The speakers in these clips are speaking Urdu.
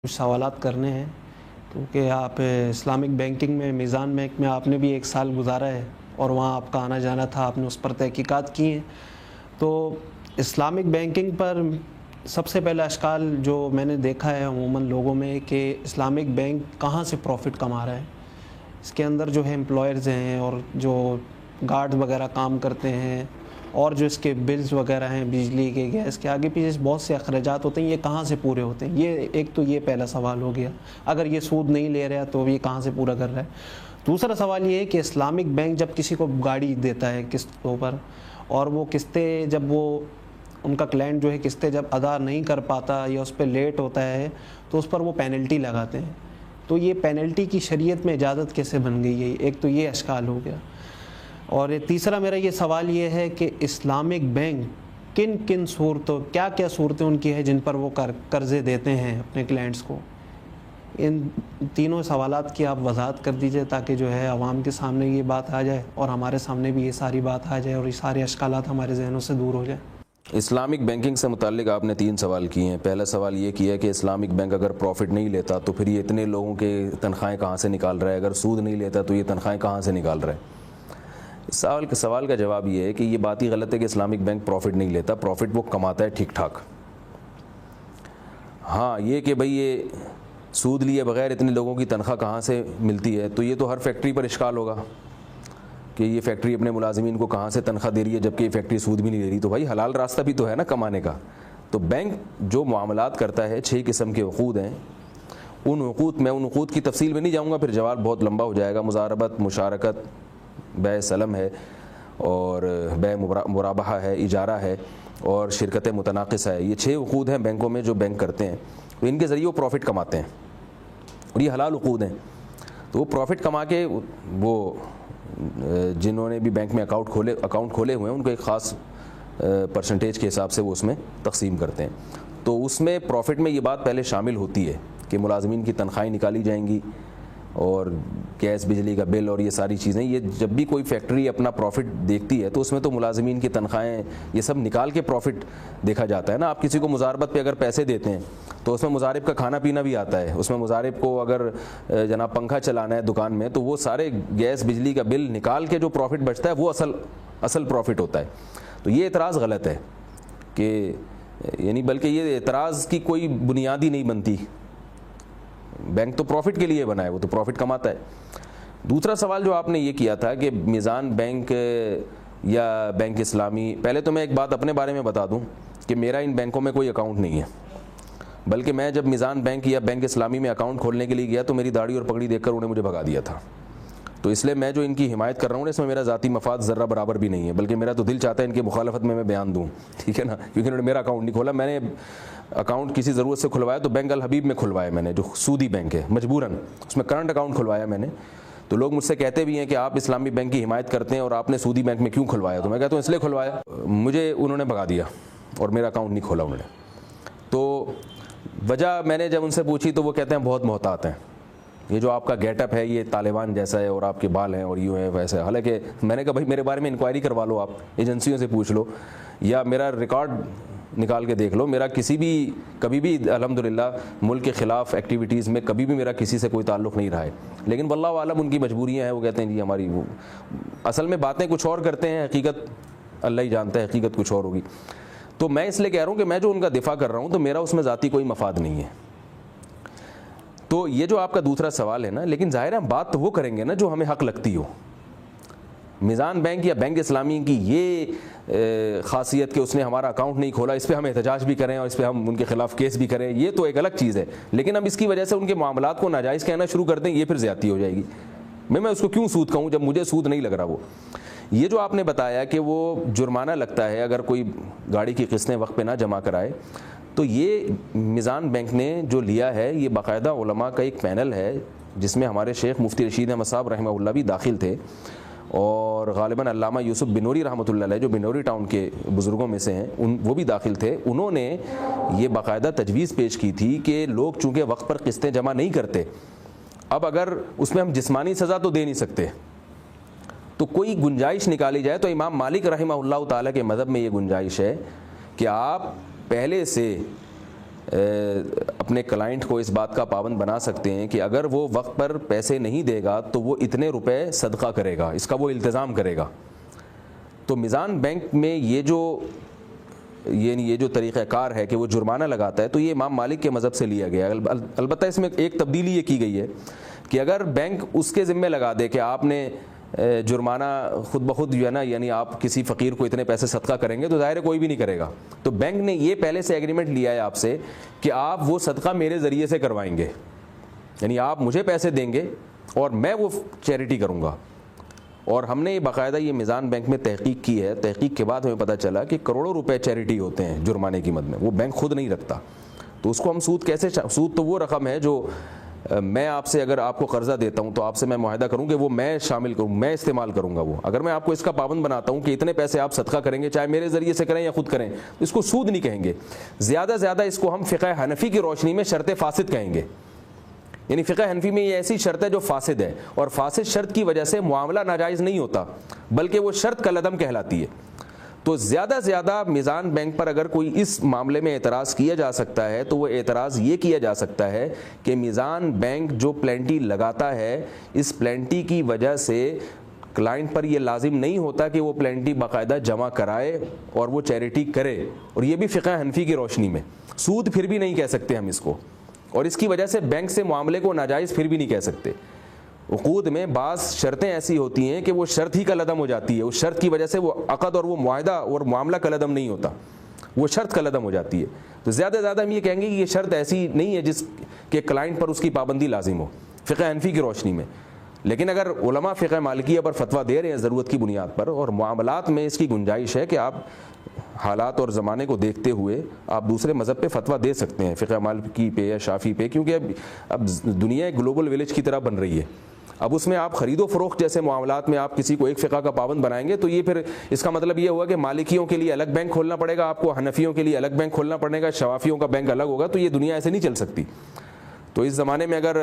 سوالات کرنے ہیں کیونکہ آپ اسلامک بینکنگ میں میزان بینک میں آپ نے بھی 1 سال گزارا ہے اور وہاں آپ کا آنا جانا تھا، آپ نے اس پر تحقیقات کی ہیں. تو اسلامک بینکنگ پر سب سے پہلا اشکال جو میں نے دیکھا ہے عموماً لوگوں میں کہ اسلامک بینک کہاں سے پروفٹ کما رہا ہے. اس کے اندر جو ہے امپلائرز ہیں اور جو گارڈ وغیرہ کام کرتے ہیں اور جو اس کے بلز وغیرہ ہیں بجلی کے گیس کے آگے پیچھے بہت سے اخراجات ہوتے ہیں، یہ کہاں سے پورے ہوتے ہیں. یہ ایک تو یہ پہلا سوال ہو گیا. اگر یہ سود نہیں لے رہا تو یہ کہاں سے پورا کر رہا ہے. دوسرا سوال یہ ہے کہ اسلامک بینک جب کسی کو گاڑی دیتا ہے قسطوں پر اور وہ قسطیں جب وہ ان کا کلائنٹ جو ہے قسطیں جب ادا نہیں کر پاتا یا اس پہ لیٹ ہوتا ہے تو اس پر وہ پینلٹی لگاتے ہیں. تو یہ پینلٹی کی شریعت میں اجازت کیسے بن گئی ہے؟ ایک تو یہ اشکال ہو گیا. اور تیسرا میرا یہ سوال یہ ہے کہ اسلامک بینک کن کن صورتوں کیا صورتیں ان کی ہیں جن پر وہ قرضے دیتے ہیں اپنے کلائنٹس کو. ان تینوں سوالات کی آپ وضاحت کر دیجئے تاکہ جو ہے عوام کے سامنے یہ بات آ جائے اور ہمارے سامنے بھی یہ ساری بات آ جائے اور یہ سارے اشکالات ہمارے ذہنوں سے دور ہو جائیں. اسلامک بینکنگ سے متعلق آپ نے 3 سوال کیے ہیں. پہلا سوال یہ کیا کہ اسلامک بینک اگر پروفٹ نہیں لیتا تو پھر یہ اتنے لوگوں کے تنخواہیں کہاں سے نکال رہا ہے، اگر سود نہیں لیتا تو یہ تنخواہیں کہاں سے نکال رہا ہے. سوال کا جواب یہ ہے کہ یہ بات ہی غلط ہے کہ اسلامک بینک پروفٹ نہیں لیتا. پروفٹ وہ کماتا ہے ٹھیک ٹھاک. ہاں یہ کہ بھئی یہ سود لیے بغیر اتنے لوگوں کی تنخواہ کہاں سے ملتی ہے، تو یہ تو ہر فیکٹری پر اشکال ہوگا کہ یہ فیکٹری اپنے ملازمین کو کہاں سے تنخواہ دے رہی ہے جبکہ یہ فیکٹری سود بھی نہیں دے رہی. تو بھائی حلال راستہ بھی تو ہے نا کمانے کا. تو بینک جو معاملات کرتا ہے 6 قسم کے عقود ہیں. ان عقود کی تفصیل میں نہیں جاؤں گا، پھر جواب بہت لمبا ہو جائے گا. مضاربت، مشارکت، بیع سلم ہے اور بیع مرابحہ ہے، اجارہ ہے اور شرکت متناقصہ ہے. یہ 6 عقود ہیں بینکوں میں جو بینک کرتے ہیں. تو ان کے ذریعے وہ پروفٹ کماتے ہیں اور یہ حلال عقود ہیں. تو وہ پروفٹ کما کے وہ جنہوں نے بھی بینک میں اکاؤنٹ کھولے ہوئے ہیں ان کو ایک خاص پرسنٹیج کے حساب سے وہ اس میں تقسیم کرتے ہیں. تو اس میں پروفٹ میں یہ بات پہلے شامل ہوتی ہے کہ ملازمین کی تنخواہیں نکالی جائیں گی اور گیس بجلی کا بل اور یہ ساری چیزیں. یہ جب بھی کوئی فیکٹری اپنا پروفٹ دیکھتی ہے تو اس میں تو ملازمین کی تنخواہیں یہ سب نکال کے پروفٹ دیکھا جاتا ہے نا. آپ کسی کو مضاربت پہ اگر پیسے دیتے ہیں تو اس میں مضارب کا کھانا پینا بھی آتا ہے. اس میں مضارب کو اگر جناب پنکھا چلانا ہے دکان میں تو وہ سارے گیس بجلی کا بل نکال کے جو پروفٹ بچتا ہے وہ اصل پروفٹ ہوتا ہے. تو یہ اعتراض غلط ہے کہ یعنی بلکہ یہ اعتراض کی کوئی بنیادی نہیں بنتی. بینک تو پروفٹ کے لیے بنا ہے، وہ تو پروفٹ کماتا ہے. دوسرا سوال جو آپ نے یہ کیا تھا کہ میزان بینک یا بینک اسلامی، پہلے تو میں ایک بات اپنے بارے میں بتا دوں کہ میرا ان بینکوں میں کوئی اکاؤنٹ نہیں ہے. بلکہ میں جب میزان بینک یا بینک اسلامی میں اکاؤنٹ کھولنے کے لیے گیا تو میری داڑھی اور پگڑی دیکھ کر انہیں مجھے بھگا دیا تھا. تو اس لیے میں جو ان کی حمایت کر رہا ہوں اس میں میرا ذاتی مفاد ذرہ برابر بھی نہیں ہے، بلکہ میرا تو دل چاہتا ہے ان کی مخالفت میں بیان دوں، ٹھیک ہے نا، کیونکہ انہوں نے میرا اکاؤنٹ نہیں کھولا. میں نے اکاؤنٹ کسی ضرورت سے کھلوایا تو بینک الحبیب میں کھلوایا میں نے، جو سودی بینک ہے، مجبوراً اس میں کرنٹ اکاؤنٹ کھلوایا میں نے. تو لوگ مجھ سے کہتے بھی ہیں کہ آپ اسلامی بینک کی حمایت کرتے ہیں اور آپ نے سودی بینک میں کیوں کھلوایا؟ تو میں کہتا ہوں اس لیے کھلوایا، مجھے انہوں نے بھگا دیا اور میرا اکاؤنٹ نہیں کھولا انہوں نے. تو وجہ میں نے جب ان سے پوچھی تو وہ کہتے ہیں بہت محتاط ہیں، یہ جو آپ کا گیٹ اپ ہے یہ طالبان جیسا ہے اور آپ کے بال ہیں اور یوں ہیں ویسے. حالانکہ میں نے کہا بھائی میرے بارے میں انکوائری کروا لو، آپ ایجنسیوں سے پوچھ لو یا میرا ریکارڈ نکال کے دیکھ لو. میرا کبھی بھی الحمدللہ ملک کے خلاف ایکٹیویٹیز میں کبھی بھی میرا کسی سے کوئی تعلق نہیں رہا ہے. لیکن واللہ عالم ان کی مجبوریاں ہیں، وہ کہتے ہیں جی ہماری وہ اصل میں باتیں کچھ اور کرتے ہیں، حقیقت اللہ ہی جانتا ہے حقیقت کچھ اور ہوگی. تو میں اس لیے کہہ رہا ہوں کہ میں جو ان کا دفاع کر رہا ہوں تو میرا اس میں ذاتی کوئی مفاد نہیں ہے. تو یہ جو آپ کا دوسرا سوال ہے نا، لیکن ظاہر ہے ہم بات تو وہ کریں گے نا جو ہمیں حق لگتی ہو. میزان بینک یا بینک اسلامی کی یہ خاصیت کہ اس نے ہمارا اکاؤنٹ نہیں کھولا، اس پہ ہم احتجاج بھی کریں اور اس پہ ہم ان کے خلاف کیس بھی کریں، یہ تو ایک الگ چیز ہے. لیکن اب اس کی وجہ سے ان کے معاملات کو ناجائز کہنا شروع کر دیں، یہ پھر زیادتی ہو جائے گی. میں اس کو کیوں سود کہوں جب مجھے سود نہیں لگ رہا. وہ یہ جو آپ نے بتایا کہ وہ جرمانہ لگتا ہے اگر کوئی گاڑی کی قسطیں وقت پہ نہ جمع کرائے، تو یہ میزان بینک نے جو لیا ہے یہ باقاعدہ علماء کا ایک پینل ہے جس میں ہمارے شیخ مفتی رشید احمد صاحب رحمہ اللہ بھی داخل تھے اور غالباً علامہ یوسف بنوری رحمۃ اللہ علیہ جو بنوری ٹاؤن کے بزرگوں میں سے ہیں وہ بھی داخل تھے. انہوں نے یہ باقاعدہ تجویز پیش کی تھی کہ لوگ چونکہ وقت پر قسطیں جمع نہیں کرتے، اب اگر اس میں ہم جسمانی سزا تو دے نہیں سکتے تو کوئی گنجائش نکالی جائے. تو امام مالک رحمہ اللہ تعالیٰ کے مذہب میں یہ گنجائش ہے کہ آپ پہلے سے اپنے کلائنٹ کو اس بات کا پابند بنا سکتے ہیں کہ اگر وہ وقت پر پیسے نہیں دے گا تو وہ اتنے روپے صدقہ کرے گا، اس کا وہ التزام کرے گا. تو میزان بینک میں یہ جو طریقہ کار ہے کہ وہ جرمانہ لگاتا ہے، تو یہ امام مالک کے مذہب سے لیا گیا ہے. البتہ اس میں ایک تبدیلی یہ کی گئی ہے کہ اگر بینک اس کے ذمہ لگا دے کہ آپ نے جرمانہ خود بخود جو ہے نا، یعنی آپ کسی فقیر کو اتنے پیسے صدقہ کریں گے، تو ظاہر ہے کوئی بھی نہیں کرے گا. تو بینک نے یہ پہلے سے ایگریمنٹ لیا ہے آپ سے کہ آپ وہ صدقہ میرے ذریعے سے کروائیں گے، یعنی آپ مجھے پیسے دیں گے اور میں وہ چیریٹی کروں گا. اور ہم نے باقاعدہ یہ میزان بینک میں تحقیق کی ہے. تحقیق کے بعد ہمیں پتہ چلا کہ کروڑوں روپے چیریٹی ہوتے ہیں جرمانے کی مد میں، وہ بینک خود نہیں رکھتا. تو اس کو ہم سود تو وہ رقم ہے جو میں آپ سے اگر آپ کو قرضہ دیتا ہوں تو آپ سے میں معاہدہ کروں کہ وہ میں شامل کروں، میں استعمال کروں گا. وہ اگر میں آپ کو اس کا پابند بناتا ہوں کہ اتنے پیسے آپ صدقہ کریں گے، چاہے میرے ذریعے سے کریں یا خود کریں، تو اس کو سود نہیں کہیں گے. زیادہ اس کو ہم فقہ حنفی کی روشنی میں شرط فاسد کہیں گے. یعنی فقہ حنفی میں یہ ایسی شرط ہے جو فاسد ہے، اور فاسد شرط کی وجہ سے معاملہ ناجائز نہیں ہوتا بلکہ وہ شرط کالعدم کہلاتی ہے. تو زیادہ میزان بینک پر اگر کوئی اس معاملے میں اعتراض کیا جا سکتا ہے تو وہ اعتراض یہ کیا جا سکتا ہے کہ میزان بینک جو پلینٹی لگاتا ہے، اس پلینٹی کی وجہ سے کلائنٹ پر یہ لازم نہیں ہوتا کہ وہ پلینٹی باقاعدہ جمع کرائے اور وہ چیریٹی کرے. اور یہ بھی فقہ حنفی کی روشنی میں سود پھر بھی نہیں کہہ سکتے ہم اس کو، اور اس کی وجہ سے بینک سے معاملے کو ناجائز پھر بھی نہیں کہہ سکتے. عقود میں بعض شرطیں ایسی ہوتی ہیں کہ وہ شرط ہی کالعدم ہو جاتی ہے، اس شرط کی وجہ سے وہ عقد اور وہ معاہدہ اور معاملہ کالعدم نہیں ہوتا، وہ شرط کالعدم ہو جاتی ہے. تو زیادہ ہم یہ کہیں گے کہ یہ شرط ایسی نہیں ہے جس کے کلائنٹ پر اس کی پابندی لازم ہو فقہ حنفی کی روشنی میں. لیکن اگر علماء فقہ مالکیہ پر فتویٰ دے رہے ہیں ضرورت کی بنیاد پر، اور معاملات میں اس کی گنجائش ہے کہ آپ حالات اور زمانے کو دیکھتے ہوئے آپ دوسرے مذہب پہ فتویٰ دے سکتے ہیں، فقہ مالکی پہ یا شافعی پہ، کیونکہ اب دنیا ایک گلوبل ولیج کی طرح بن رہی ہے. اب اس میں آپ خرید و فروخت جیسے معاملات میں آپ کسی کو ایک فقہ کا پابند بنائیں گے تو یہ پھر اس کا مطلب یہ ہوا کہ مالکیوں کے لیے الگ بینک کھولنا پڑے گا آپ کو، حنفیوں کے لیے الگ بینک کھولنا پڑے گا، شوافیوں کا بینک الگ ہوگا. تو یہ دنیا ایسے نہیں چل سکتی. تو اس زمانے میں اگر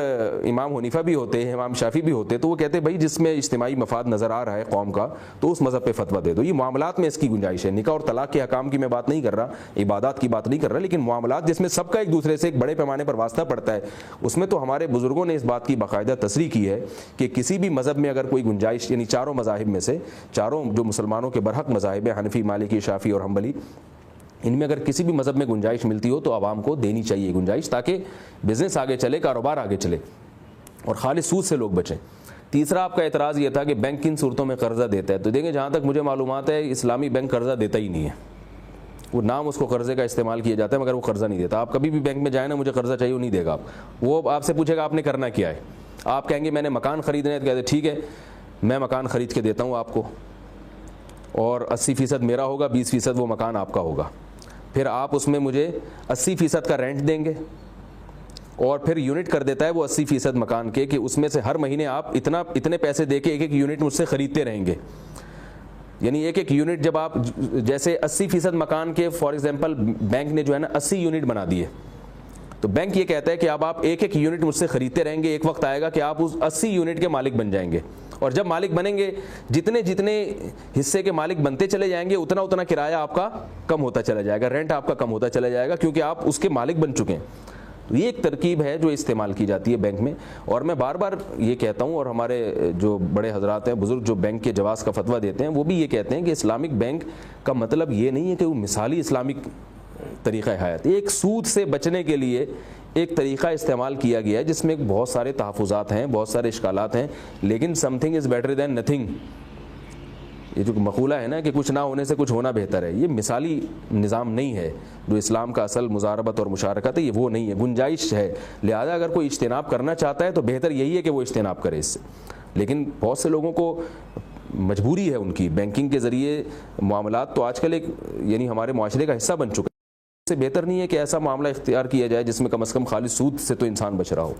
امام حنیفہ بھی ہوتے ہیں، امام شافعی بھی ہوتے، تو وہ کہتے بھائی جس میں اجتماعی مفاد نظر آ رہا ہے قوم کا تو اس مذہب پہ فتویٰ دے دو. یہ معاملات میں اس کی گنجائش ہے. نکاح اور طلاق کے حکام کی میں بات نہیں کر رہا، عبادات کی بات نہیں کر رہا، لیکن معاملات جس میں سب کا ایک دوسرے سے ایک بڑے پیمانے پر واسطہ پڑتا ہے، اس میں تو ہمارے بزرگوں نے اس بات کی باقاعدہ تصریح کی ہے کہ کسی بھی مذہب میں اگر کوئی گنجائش، یعنی چاروں مذاہب میں سے، چاروں جو مسلمانوں کے برحق مذاہب ہیں، حنفی، مالکی، شافعی اور حنبلی، ان میں اگر کسی بھی مذہب میں گنجائش ملتی ہو تو عوام کو دینی چاہیے گنجائش، تاکہ بزنس آگے چلے، کاروبار آگے چلے اور خالص سود سے لوگ بچیں. تیسرا آپ کا اعتراض یہ تھا کہ بینک کن صورتوں میں قرضہ دیتا ہے. تو دیکھیں جہاں تک مجھے معلومات ہے اسلامی بینک قرضہ دیتا ہی نہیں ہے. وہ نام اس کو قرضے کا استعمال کیا جاتا ہے مگر وہ قرضہ نہیں دیتا. آپ کبھی بھی بینک میں جائیں نا، مجھے قرضہ چاہیے، وہ نہیں دے گا. وہ آپ سے پوچھے گا آپ نے کرنا کیا ہے. آپ کہیں گے میں نے مکان خریدنا ہے، تو کہتے ہیں ٹھیک ہے میں مکان خرید کے دیتا ہوں آپ کو، اور 80% میرا ہوگا، 20% وہ مکان آپ کا ہوگا. پھر آپ اس میں مجھے 80% کا رینٹ دیں گے، اور پھر یونٹ کر دیتا ہے وہ 80% مکان کے، کہ اس میں سے ہر مہینے آپ اتنے پیسے دے کے ایک یونٹ مجھ سے خریدتے رہیں گے. یعنی ایک یونٹ جب آپ جیسے 80% مکان کے فار ایگزامپل بینک نے جو ہے نا 80 یونٹ بنا دیے، تو بینک یہ کہتا ہے کہ اب آپ ایک یونٹ مجھ سے خریدتے رہیں گے، ایک وقت آئے گا کہ آپ اس 80 یونٹ کے مالک بن جائیں گے. اور جب مالک بنیں گے، جتنے حصے کے مالک بنتے چلے جائیں گے، اتنا کرایہ آپ کا کم ہوتا چلا جائے گا، رینٹ آپ کا کم ہوتا چلا جائے گا، کیونکہ آپ اس کے مالک بن چکے ہیں. تو یہ ایک ترکیب ہے جو استعمال کی جاتی ہے بینک میں. اور میں بار بار یہ کہتا ہوں، اور ہمارے جو بڑے حضرات ہیں، بزرگ جو بینک کے جواز کا فتویٰ دیتے ہیں، وہ بھی یہ کہتے ہیں کہ اسلامک بینک کا مطلب یہ نہیں ہے کہ وہ مثالی اسلامک طریقہ حیات، ایک سود سے بچنے کے لیے ایک طریقہ استعمال کیا گیا ہے جس میں بہت سارے تحفظات ہیں، بہت سارے اشکالات ہیں، لیکن some thing is better than nothing. یہ جو مقولہ ہے نا کہ کچھ نہ ہونے سے کچھ ہونا بہتر ہے، یہ مثالی نظام نہیں ہے. جو اسلام کا اصل مضاربت اور مشارکت ہے، یہ وہ نہیں ہے، گنجائش ہے. لہذا اگر کوئی اجتناب کرنا چاہتا ہے تو بہتر یہی ہے کہ وہ اجتناب کرے اس سے. لیکن بہت سے لوگوں کو مجبوری ہے ان کی، بینکنگ کے ذریعے معاملات تو آج کل ایک یعنی ہمارے معاشرے کا حصہ بن چکا ہے. اس سے بہتر نہیں ہے کہ ایسا معاملہ اختیار کیا جائے جس میں کم از کم خالص سود سے تو انسان بچ رہا ہو.